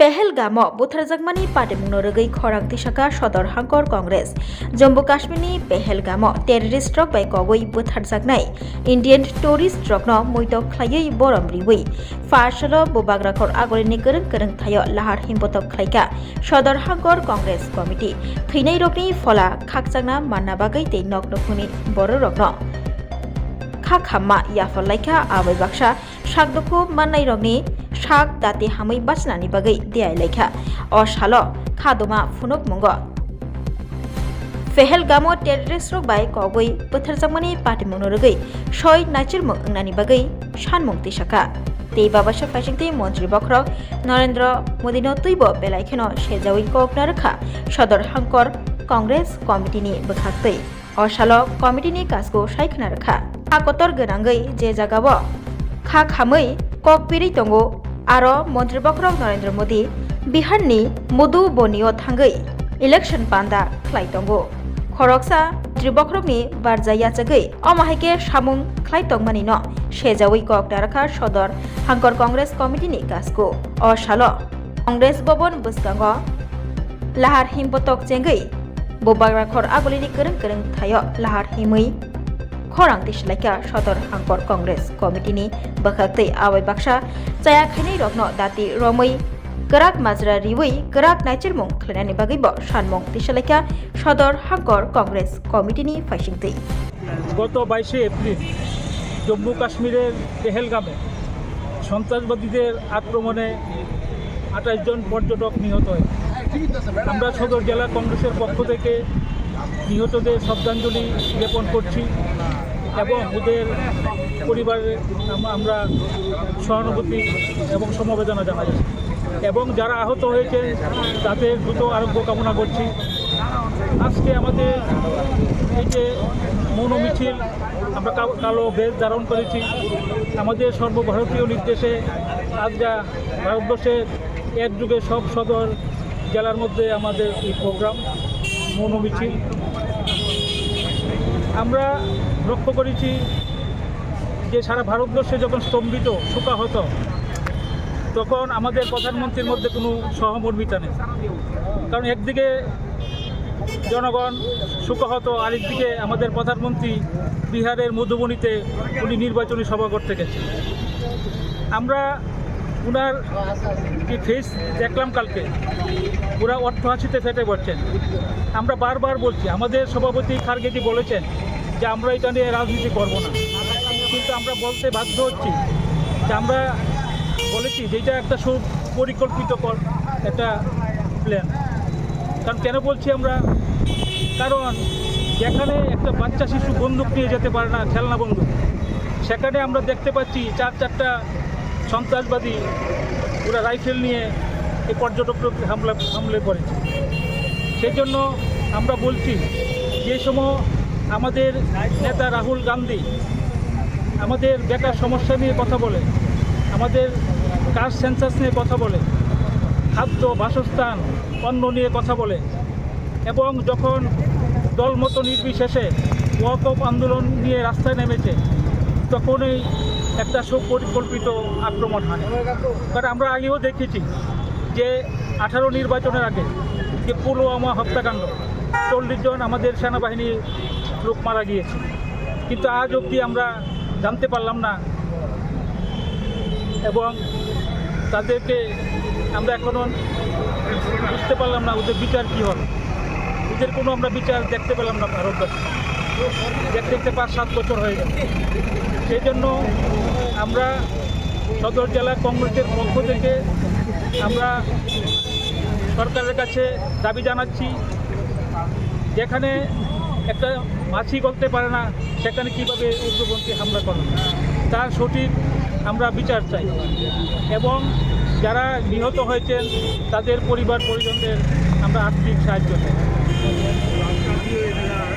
पेहेलगामो बुथारजागमानि पाटिमुंनो रगै खरां तिसाका सदर हांकर कांग्रेस जम्मू काश्मीरनि पेहेलगामो टेररिस्ट रक bye कगै बुथारजागनाय Indian tourist रकनो मुइतो खलायै बरम रिवै फासलो बुबाग्राखर आगरिनि गोरों गोरों थायो लाहार हिमबतक खलायका सदर हांकर कांग्रेस कमिटी थैनाय रकनि फला खाकजागना मानना बागै तै नक नखुनि बर रकनो खाखामा याफलायका आबै बाक्सा सागदुखु माननाय रकनि शाक दाति हामै बासनानि बागै देयाय लायखा अ सालो खादमा फुनुक मंगो पेहेलगामो टेररिस्ट रक बाय कगै बोथारजागमानि पाटिमुंनो रगै सय नाचिरमुं अंनानि बागै सानमुं तिसाका तै बाबासा फाइसिंथि मन्त्रि बख्रक नरेंद्र मोदीनो तुइबो बेलायखेनो सेजावै ककना रखा सदर हांकर कांग्रेस कमिटिनि बखाक्तै अ सालो कमिटिनि काजखौ सायखना रखा आकतर गोनांगै जे जागाबो खा खामै ककपिरि तंगो आरो मन्त्रि बख्रक नरेंद्र मोदी बिहारनि मुदु बनियो थांगै इलेक्शन पान्दा खलाय तंगो खरकसा मन्त्रि बख्रकनि बारजायाचगै अमाहायके सामुं खलाय तंगमानि न सेजावै ककना रखा सदर हांकर कांग्रेस कमिटिनि काजखौ अ सालो कांग्रेस भवन बसगांगो लाहार हिमबतक जेंगै बोबाग्राखर आगलिनि गोरों गोरों थायो लाहार हिमै खरां तिसलायका सदर हांकर कांग्रेस कमिटिनि बखाक्तै आबै बाक्सा जायाखैनै रकनो दाति रमै गराक माजरा रिवै गराक नाइचिरमुं खलायनानि बागैबो सानमुं तिसलायका सदर हांकर कांग्रेस कमिटिनि फाइसिंथै গত 22 এপ্রিল জম্মু কাশ্মীরের পেহেলগামে সন্ত্রাসবাদীদের আক্রমণে 28 জন পর্যটক নিহত হয়। আমরা সদর জেলা কংগ্রেসের পক্ষ থেকে নিহতদের শ্রদ্ধাঞ্জলি জ্ঞাপন করছি এবং ওদের পরিবারে আমরা সহানুভূতি এবং সমবেদনা জানাচ্ছি এবং যারা আহত হয়েছে তাদের দ্রুত আরোগ্য কামনা করছি। আজকে আমাদের এই যে মৌন মিছিল আমরা কালো বেশ ধারণ করেছি আমাদের সর্বভারতীয় নির্দেশে আজ যা ভারতবর্ষের একযুগে সব সদর জেলার মধ্যে আমাদের এই প্রোগ্রাম মৌন মিছিল। আমরা লক্ষ্য করেছি যে সারা ভারতবর্ষে যখন স্তম্ভিত শোকাহত তখন আমাদের প্রধানমন্ত্রীর মধ্যে কোনো সহমর্মিতা নেই, কারণ একদিকে জনগণ শোকাহত আরেকদিকে আমাদের প্রধানমন্ত্রী বিহারের মধুবনীতে উনি নির্বাচনী সভা করতে গেছেন। আমরা ওনার যে ফেস দেখলাম কালকে ওরা অট্টহাসিতে ফেটে পড়ছেন। আমরা বারবার বলছি, আমাদের সভাপতি খারগেজি বলেছেন যে আমরা এটা নিয়ে রাজনীতি করব না, কিন্তু আমরা বলতে বাধ্য হচ্ছি যে আমরা বলেছি যেটা একটা সুপরিকল্পিত একটা প্ল্যান। কারণ কেন বলছি আমরা, কারণ যেখানে একটা বাচ্চা শিশু বন্দুক নিয়ে যেতে পারে না, খেলনা বন্দুক, সেখানে আমরা দেখতে পাচ্ছি চারটা সন্ত্রাসবাদী ওরা রাইফেল নিয়ে এই পর্যটকদের হামলে করেছে। সেই জন্য আমরা বলছি যে সময় আমাদের নেতা রাহুল গান্ধী আমাদের বেকার সমস্যা নিয়ে কথা বলে, আমাদের কাস্ট সেন্সাস নিয়ে কথা বলে, খাদ্য বাসস্থান অন্ন নিয়ে কথা বলে এবং যখন দলমত নির্বিশেষে ওয়াকফ আন্দোলন নিয়ে রাস্তায় নেমেছে তখনই একটা সুপরিকল্পিত আক্রমণ হয়। কারণ আমরা আগেও দেখেছি যে 18 নির্বাচনের আগে যে পুলওয়ামা হত্যাকাণ্ড 40 জন আমাদের সেনাবাহিনীর লোক মারা গিয়েছে, কিন্তু আজ অবধি আমরা জানতে পারলাম না এবং তাদেরকে আমরা এখনও বুঝতে পারলাম না ওদের বিচার কী হবে। ওদের কোনো আমরা বিচার দেখতে পেলাম না ভারতবর্ষে, দেখতে 5-7 বছর হয়ে গেল। সেই জন্য আমরা সদর জেলা কংগ্রেসের পক্ষ থেকে আমরা সরকারের কাছে দাবি জানাচ্ছি, যেখানে একটা মাছি গলতে পারে না সেখানে কীভাবে উগ্রপন্থী হামলা করে তার সঠিক আমরা বিচার চাই এবং যারা নিহত হয়েছেন তাদের পরিবার পরিজনদের আমরা আর্থিক সাহায্য চাই।